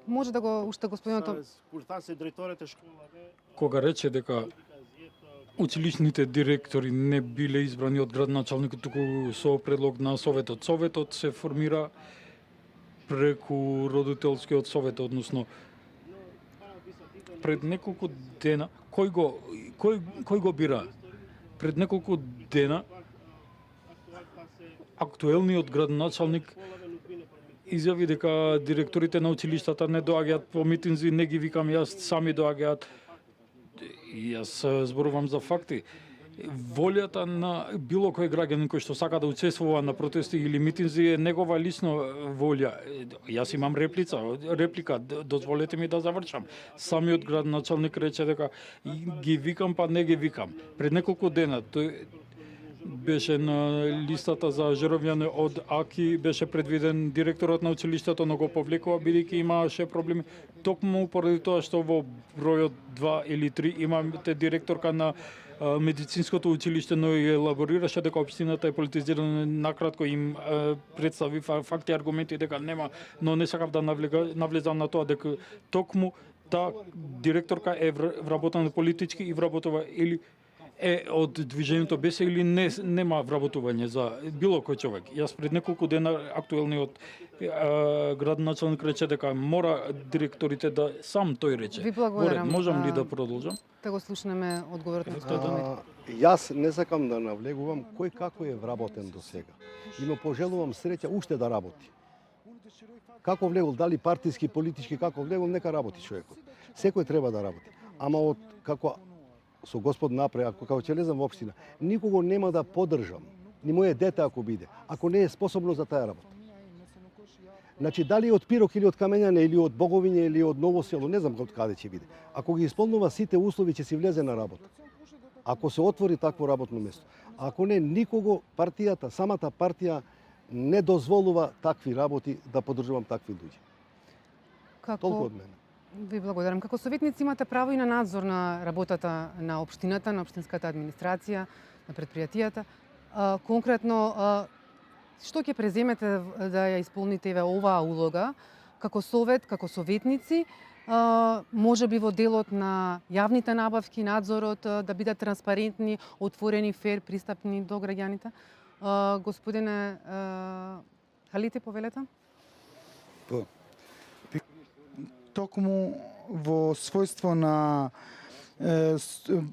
Може да го уште господинот... Кога рече дека училишните директори не биле избрани од градоначалникот, туку со предлог на советот. Советот се формира преку родителскиот совет, односно пред неколку дена, кој го бира? Пред неколку дена актуелниот градоначалник изјави дека директорите на училиштата не доаѓаат по митинзи, не ги викам јас, сами доаѓаат. Јас зборувам за факти. Волјата на било кој граѓанин кој што сака да учествува на протести или митинзи е негова лична волја. Јас имам реплика, дозволете ми да завршам. Самиот градоначалник рече дека ги викам па не ги викам. Пред неколку дена тој беше на листата за жрвјање од АКИ, беше предвиден директорот на училиштето, но го повлекува бидејќи имаше проблеми токму поради тоа што во бројот 2 или 3 имате директорка на медицинското училиште, но и елаборираше дека општината е политизирана. Накратко им представи факти и аргументи дека нема, но не сакав да навлезам на тоа дека токму таа директорка е вработена политички и вработува или е од движењето БЕС или нема вработување за било кој човек. Јас пред неколку дена актуелниот градоначалник рече дека мора директорите да сам тој рече. Ви благодарам. Можам ли да продолжам? Да го слушнеме одговорот на господинот. Јас не сакам да навлегувам кој како е вработен до сега. И му пожелувам среќа уште да работи. Како влегол, дали партиски, политички, како влегол, нека работи човекот. Секој треба да работи. Ама од како со господ напре, ако како ќе лезам во општина, никого нема да поддржам, ни моје дете ако биде, ако не е способно за таа работа. Значи, дали од Пирок или од Камењане, или од Боговиње, или од Ново село, не знам од каде ќе биде. Ако ги исполнува сите услови, ќе си влезе на работа. Ако се отвори такво работно место. Ако не, никого партијата, самата партија не дозволува такви работи да поддржувам такви луѓе. Толку од мене. Ви благодарам. Како советници имате право и на надзор на работата на општината, на општинската администрација, на предпријатијата. Конкретно, што ќе преземете да ја исполните оваа улога како совет, како советници, може би во делот на јавните набавки, надзорот да бидат транспарентни, отворени, фер, пристапни до граѓаните? Господине Халити, повелете? Токму во својство на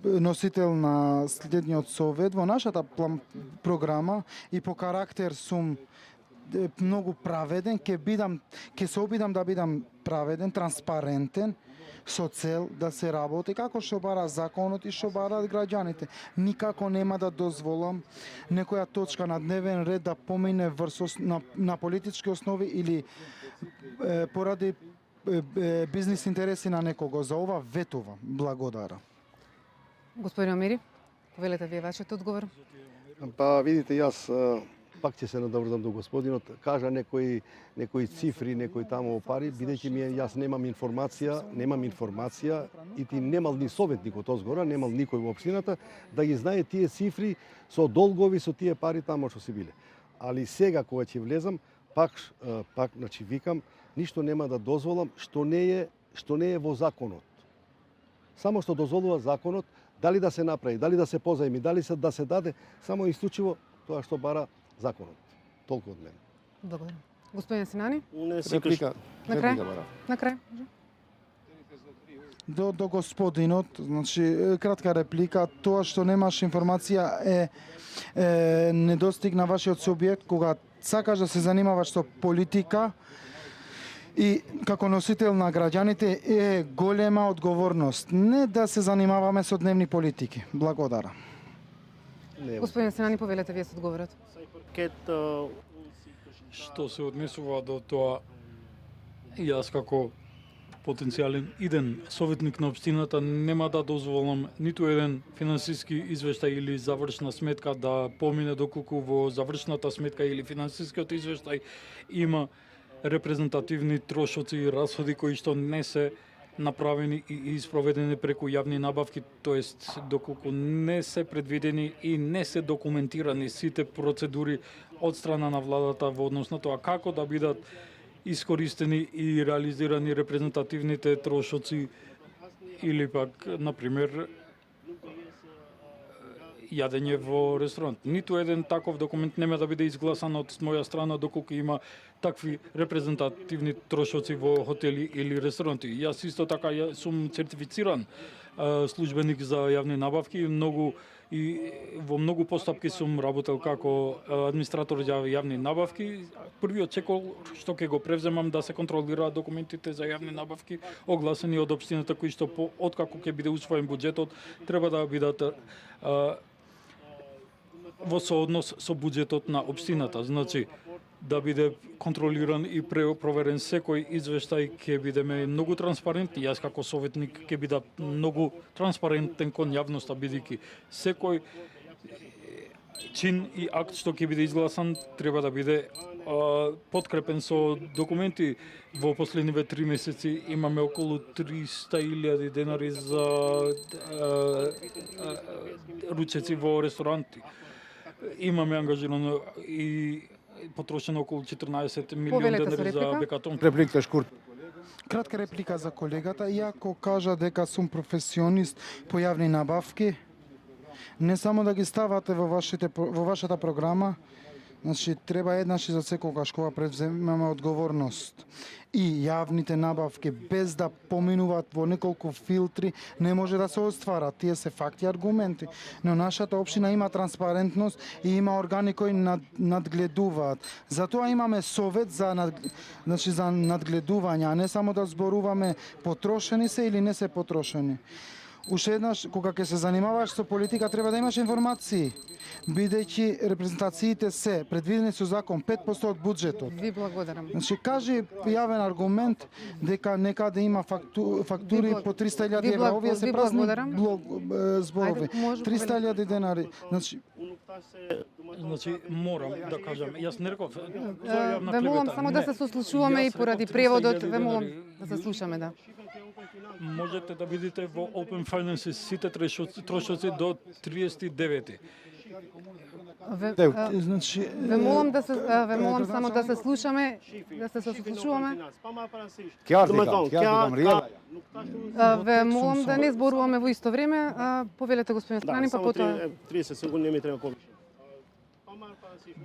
носител на следниот совет, во нашата програма и по карактер сум многу праведен, ќе се обидам да бидам праведен, транспарентен, со цел да се работи како што бара законот и што бараат граѓаните. Никако нема да дозволам некоја точка на дневен ред да помине врз на политички основи или поради бизнис интереси на некого. За ова ветувам. Благодарам. Господин Омери, повелете вие вашиот одговор. Па видите, јас пак ќе се надоврзам до господинот, кажа некои цифри, некои таму пари, бидејќи јас немам информација и ти немал ни советник од озгора, немал никој во општината да ги знае тие цифри со долгови, со тие пари таму што се биле. Али сега кога ќе влезам, пак значи викам, ништо нема да дозволам што не е во законот. Само што дозволува законот, дали да се направи, дали да се позајми, дали да се даде, само исклучиво тоа што бара законот. Толку од мене. Благодарам. Господин Синани? Не секој Реплика. На крај? Реплика бара. На крај. До господинот, значи кратка реплика, тоа што немаш информација е недостиг на вашиот субјект кога сакаш да се занимаваш со политика и како носител на граѓаните е голема одговорност. Не да се занимаваме со дневни политики. Благодарам. Господин Синани, повелете вие со одговорот. Што се однесува до тоа, јас како потенцијален иден советник на општината нема да дозволам ниту еден финансиски извештај или завршна сметка да помине доколку во завршната сметка или финансискиот извештај има репрезентативни трошоци и расходи кои што не се направени и спроведени преку јавни набавки, тоест доколку не се предвидени и не се документирани сите процедури од страна на владата во однос на тоа како да бидат искористени и реализирани репрезентативните трошоци или пак, например, јадење во ресторант. Ниту еден таков документ нема да биде изгласан од моја страна доколку има такви репрезентативни трошоци во хотели или ресторанти. Јас исто така сум сертифициран службеник за јавни набавки и во многу постапки сум работел како администратор за јавни набавки. Првиот чекол што ќе го превземам да се контролираат документите за јавни набавки огласени од општината кои што откако ќе биде усвоен буџетот треба да бидат во сооднос со буџетот на општината. Значи, да биде контролиран и проверен секој извештај, ќе бидеме многу транспарентни. Јас како советник ќе бидам многу транспарентен кон јавноста, бидејќи секој чин и акт што ќе биде изгласан треба да биде подкрепен со документи. Во последниве 3 месеци имаме околу 300.000 денари за ручеци во ресторанти. Имаме ангажирано и потрошено околу 14 милиони денари за Бекатон. Реплика шкурт. Кратка реплика за колегата. Иако кажа дека сум професионист по јавни набавки, не само да ги ставате во вашата програма, значи треба еднаш и за секогаш кога преземаме одговорност и јавните набавки без да поминуваат во неколку филтри не може да се остварат. Тие се факти аргументи. Но нашата општина има транспарентност и има органи кои надгледуваат. Затоа имаме совет за надгледување, а не само да зборуваме потрошени се или не се потрошени. Уште еднаш, кога ќе се занимаваш со политика, треба да имаш информации, бидејќи репрезентациите се предвидени со закон 5% од буџетот. Ви благодарам. Значи, кажи јавен аргумент дека некаде има фактури по 300.000 евра. Овие се празни зборови. 300.000 денари. Значи, морам да кажам, јас не реков Ве молам само да се сослушуваме и поради преводот, ве молам да се слушаме, да. Можете да видите во Open Finance сите трошоци до 39. Значи, Ве молам да се ве молам само да се слушаме, да се сослушуваме. Chiar Domethënë, digam, rjela. Ве молам да не зборуваме во исто време. Повелете господин Да, Страни, па само потоа 30 секунди не ми треба повеќе.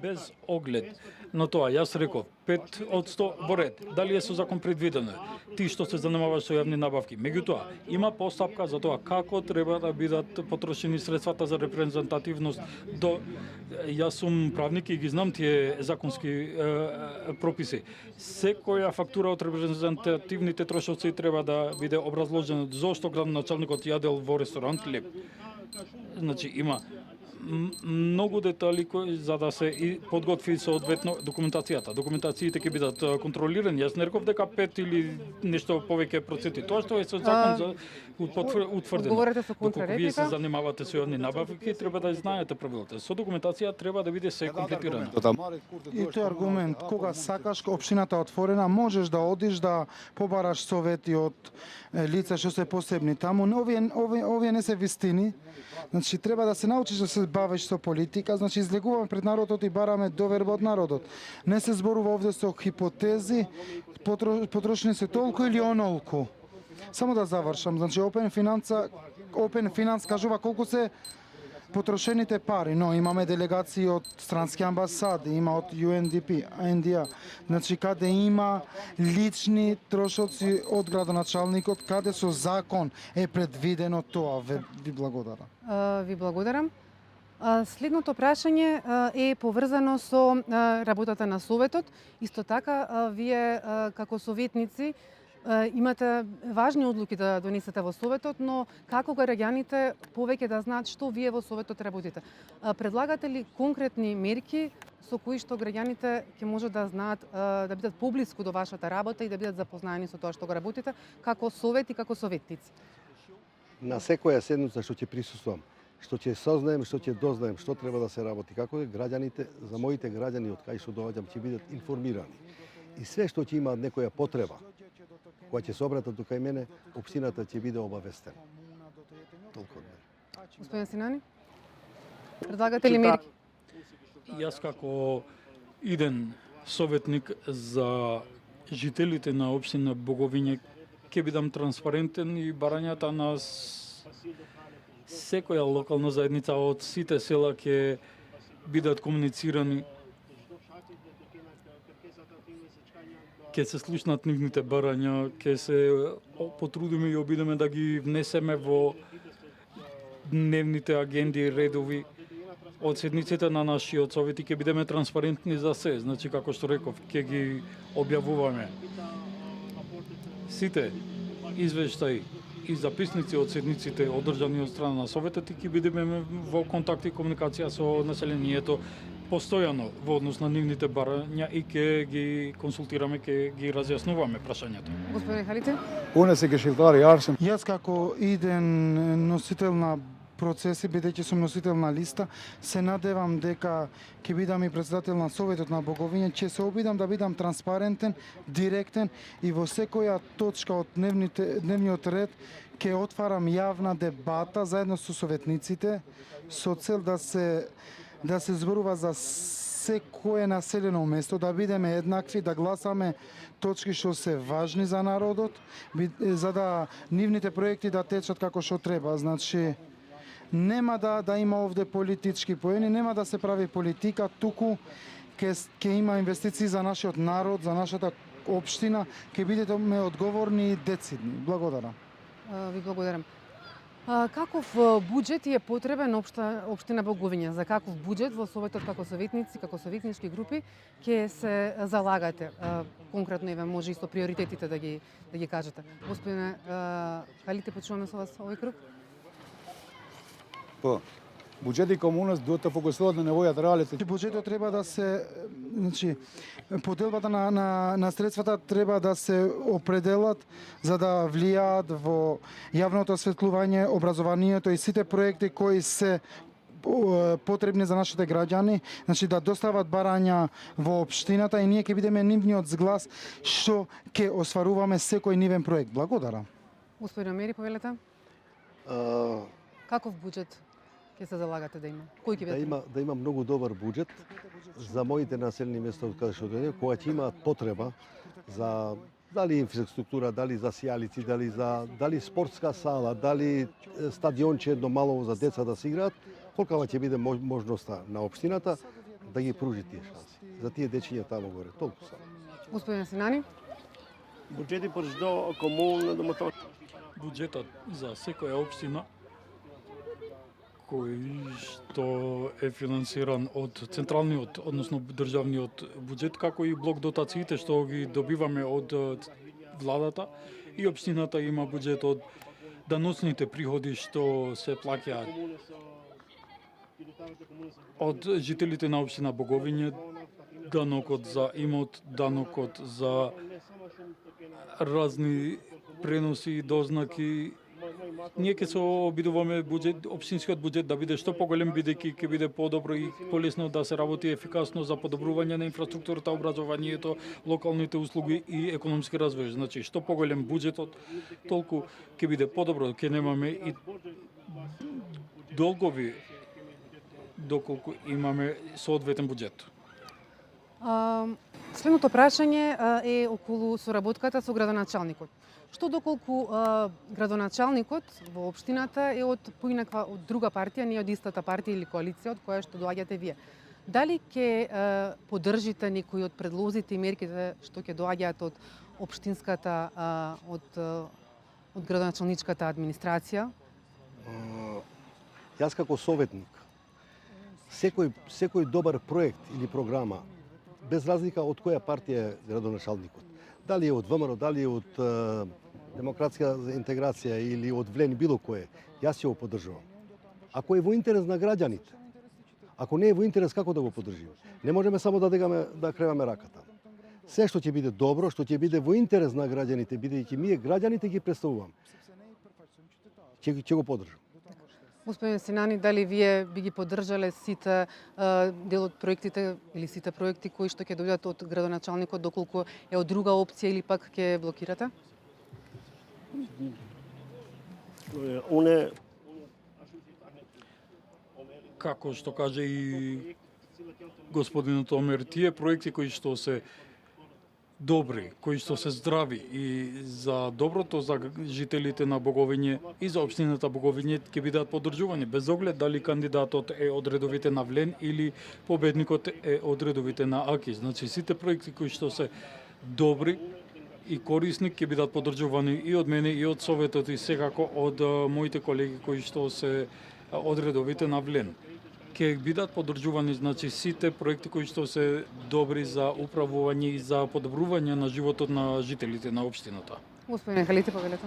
Без оглед на тоа, јас реков 5 од 100 во ред. Дали е со закон предвидено? Ти што се занимаваш со јавни набавки. Меѓутоа, има постапка за тоа како треба да бидат потрошени средствата за репрезентативност. Јас сум правник и ги знам тие законски прописи. Секоја фактура од репрезентативните трошоци треба да биде образложена зошто градоначалникот јадел во ресторант хлеб. Значи има многу детали кои за да се и подготви соодветно документацијата. Документациите ќе бидат контролирани. Јас не реков дека 5 или нешто повеќе проценти. Тоа што е со закон за утврдено. Одговорете со Доколку вие се контрареплика. занимавате со јавни набавки, треба да знаете правилата. Со документација треба да биде се комплетирано. И тој аргумент, кога сакаш општината отворена, можеш да одиш да побараш совети од лица што се посебни таму, но овие не се вистини. Значи треба да се научиш да се бавиш со политика, значи излегуваме пред народот и бараме доверба од народот. Не се зборува овде со хипотези, потрошени се толку или онолку. Само да завршам, значи Open Finance кажува колку се потрошените пари, но имаме делегации од странски амбасади, има од UNDP, NDA, значи каде има лични трошоци од градоначалникот, каде со закон е предвидено тоа. Ви благодарам. Ви благодарам. Следното прашање е поврзано со работата на Советот. Исто така, вие како советници имате важни одлуки да донесете во Советот, но како граѓаните повеќе да знаат што вие во Советот работите? Предлагате ли конкретни мерки со кои што граѓаните ќе можат да знаат, да бидат поблиску до вашата работа и да бидат запознаени со тоа што го работите, како совет и како советници? На секоја седница што ќе присуствувам, што ќе сознаем, што ќе дознаем, што треба да се работи, како граѓаните, за моите граѓани од кај што доаѓам, ќе бидат информирани. И све што ќе имаат некоја потреба, кога ќе се обратат до кај мене, општината ќе биде обавестена. Толку од мене. Господин Синани? Предлагате ли мерки? Јас како иден советник за жителите на општина Боговиње ќе бидам транспарентен и барањата на секоја локална заедница од сите села ќе бидат комуницирани. Ќе се слушнат нивните барања, ќе се потрудиме и обидеме да ги внесеме во дневните агенди и редови од седниците на нашиот совет и ќе бидеме транспарентни за се. Значи, како што реков, ќе ги објавуваме сите извештаи и записници од седниците одржани од страна на советот и ќе бидеме во контакт и комуникација со населението постојано во однос на нивните барања и ќе ги консултираме, ќе ги разјаснуваме прашањата. Господин Халите? Pune se këshilltari Arshëm. Јас како иден носител на процеси, бидејќи сум носител на листа, се надевам дека ќе бидам и председател на Советот на Боговиње, ќе се обидам да бидам транспарентен, директен и во секоја точка од дневниот ред ќе отварам јавна дебата заедно со советниците со цел да се зборува за секое населено место, да бидеме еднакви, да гласаме точки што се важни за народот, за да нивните проекти да течат како што треба. Значи, нема да има овде политички поени, нема да се прави политика, туку ќе има инвестиции за нашиот народ, за нашата општина, ќе бидете одговорни и децидни. Благодарам. Ви благодарам. Каков буџет е потребен општина Боговиње? За каков буџет во Советот како советници, како советнички групи ќе се залагате? Конкретно еве може и со приоритетите да ги кажете. Господине Халите, почуваме со вас овој круг? Po, buxheti i komunës duhet të fokusohet në nevojat reale të Буџетот треба да се, значи, поделбата на средствата треба да се определат за да влијаат во јавното осветлување, образованието и сите проекти кои се потребни за нашите граѓани, значи да достават барања во општината и ние ќе бидеме нивниот зглас што ќе осваруваме секој нивен проект. Благодарам. Господин Мери, повелете? А, Каков буџет ќе се залагате да има? Кој ќе биде? Да има многу добар буџет за моите населени места од каде што дојде, кога ќе имаат потреба за дали инфраструктура, дали за сијалици, дали спортска сала, дали стадионче едно мало за деца да се играат, колкава ќе биде можноста на општината да ги пружи тие шанси. За тие дечиња таму горе, толку само. Господин Синани? Buġeti për çdo komunë, domethënë Буџетот за секоја општина кој што е финансиран од централниот, односно државниот буџет, како и блок дотациите што ги добиваме од владата, и општината има буџет од даносните приходи што се плаќаат од жителите на општина Боговиње, данокот за имот, данокот за разни преноси и дознаки. Ние ќе се обидуваме општинскиот буџет да биде што поголем, бидејќи ќе биде подобро и полесно да се работи ефикасно за подобрување на инфраструктурата, образованието, локалните услуги и економски развој. Значи, што поголем буџетот, толку ќе биде подобро, ќе немаме и долгови доколку имаме соодветен буџет. Следното прашање е околу соработката со градоначалникот. Што доколку градоначалникот во општината е од поинаква, од друга партија, не од истата партија или коалиција од која што доаѓате вие? Дали ќе поддржите некои од предлозите и мерките што ќе доаѓаат од општинската, од градоначалничката администрација? Јас како советник, секој добар проект или програма, без разлика од која партија е градоначалникот, дали е од ВМРО, дали е од Демократска интеграција или од ВЛЕН, било кое, јас ќе го поддржувам. Ако е во интерес на граѓаните, ако не е во интерес, како да го поддржиме? Не можеме само да креваме раката. Се што ќе биде добро, што ќе биде во интерес на граѓаните, бидејќи ние граѓаните ги представуваме, ќе го поддржам. Господин Синани, дали вие би ги поддржале сите дел од проектите или сите проекти кои што ќе дојдат од градоначалникот, доколку е од друга опција или пак ќе блокирате? Како што каже и господинот Омер, тие проекти кои што се добри, кои што се здрави и за доброто за жителите на Боговиње и за општината Боговиње ќе бидат поддржувани, без оглед дали кандидатот е од редовите на ВЛЕН или победникот е од редовите на АКИ. Значи сите проекти кои што се добри и корисни ќе бидат поддржувани и од мене и од Советот и секако од моите колеги кои што се од редовите на ВЛЕН. Ќе бидат поддржувани, значи, сите проекти кои што се добри за управување и за подобрување на животот на жителите на општината. Господин Халити, повелете.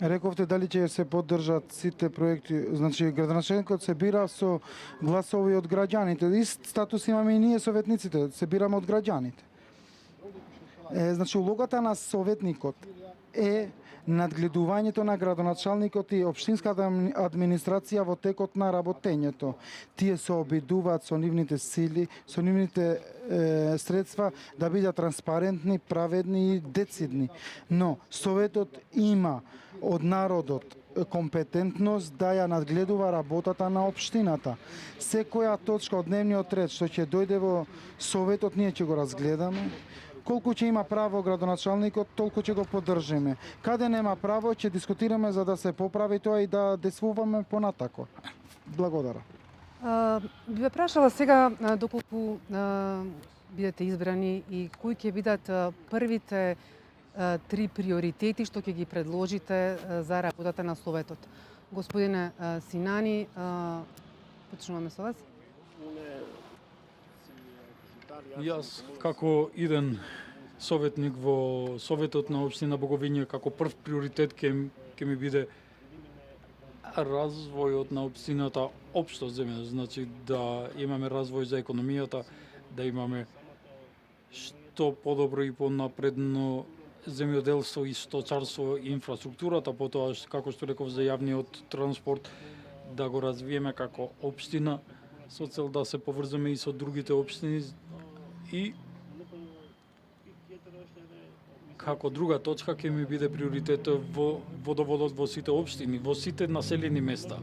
Рековте дали ќе се поддржат сите проекти, значи градоначалникот се бира со гласови од граѓаните. Ист статус имаме и ние советниците, се бираме од граѓаните. Значи улогата на советникот е надгледувањето на градоначалникот и општинската администрација во текот на работењето. Тие се обидуваат со нивните сили, со нивните средства да бидат транспарентни, праведни и децидни. Но Советот има од народот компетентност да ја надгледува работата на општината. Секоја точка од дневниот ред што ќе дојде во Советот, ние ќе го разгледаме. Колку ќе има право градоначалникот, толку ќе го поддржиме. Каде нема право, ќе дискутираме за да се поправи тоа и да действуваме понатако. Благодарам. Би ве прашала сега доколку бидете избрани и кои ќе бидат првите 3 приоритети што ќе ги предложите за работата на Советот. Господине Синани, почнуваме со вас. Јас како иден советник во Советот на општина Боговиње, како прв приоритет ќе ми биде развојот на општината општо земја, значи да имаме развој за економијата, да имаме што подобро и понапредно земјоделство и сточарство и инфраструктурата, потоа како што реков за јавниот транспорт, да го развиеме како општина со цел да се поврземе и со другите општини и како друга точка ќе ми биде приоритет во водоводот во сите општини, во сите населени места.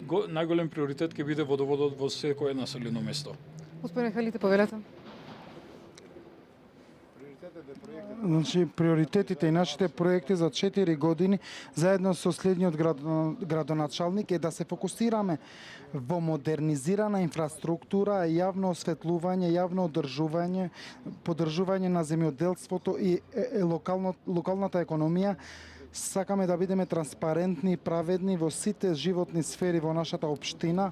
Најголем приоритет ќе биде водоводот во секое населено место. Господин Халите, повелете. Значи, приоритетите и нашите проекти за 4 години, заедно со следниот градоначалник, е да се фокусираме во модернизирана инфраструктура, јавно осветлување, јавно одржување, поддржување на земјоделството и локалната економија. Сакаме да бидеме транспарентни и праведни во сите животни сфери во нашата општина.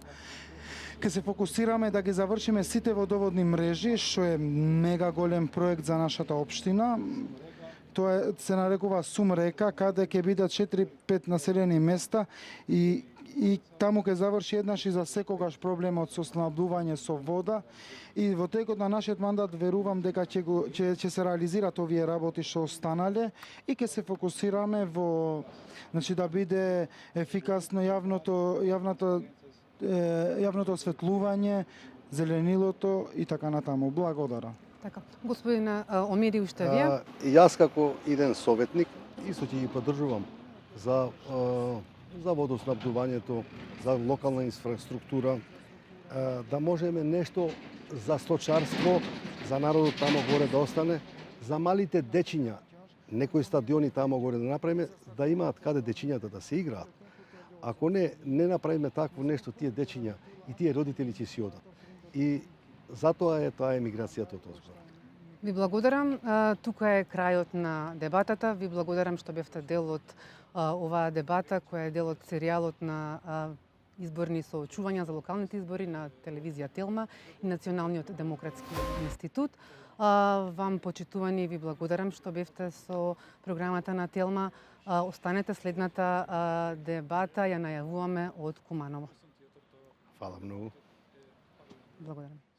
Ке се фокусираме да ги завршиме сите водоводни мрежи, што е мега голем проект за нашата општина. Тоа се нарекува Сум река, каде ќе бидат 4-5 населени места и таму ќе заврши еднаш и за секогаш проблемот со снабдување со вода. И во текот на нашиот мандат верувам дека ќе се реализираат овие работи што останале и ќе се фокусираме во, значи, да биде ефикасно јавното осветлување, зеленилото и така натаму. Благодарам. Така. Господин Омири, уште вие? Јас како иден советник исто ќе ги поддржувам за водоснабдувањето, за локална инфраструктура, да можеме нешто за сточарство, за народот тамо горе да остане, за малите дечиња, некои стадиони тамо горе да направиме, да имаат каде дечињата да се играат. Ако не направиме такво нешто, тие дечиња и тие родители ќе си одат. И затоа е таа емиграцијата од озгора. Ви благодарам. Тука е крајот на дебатата. Ви благодарам што бевте дел од оваа дебата, која е дел од серијалот на изборни соочувања за локалните избори на телевизија Телма и Националниот демократски институт. Вам, почитувани, ви благодарам што бевте со програмата на Телма. Останете, следната дебата ја најавуваме од Куманово. Фала многу. Благодарам.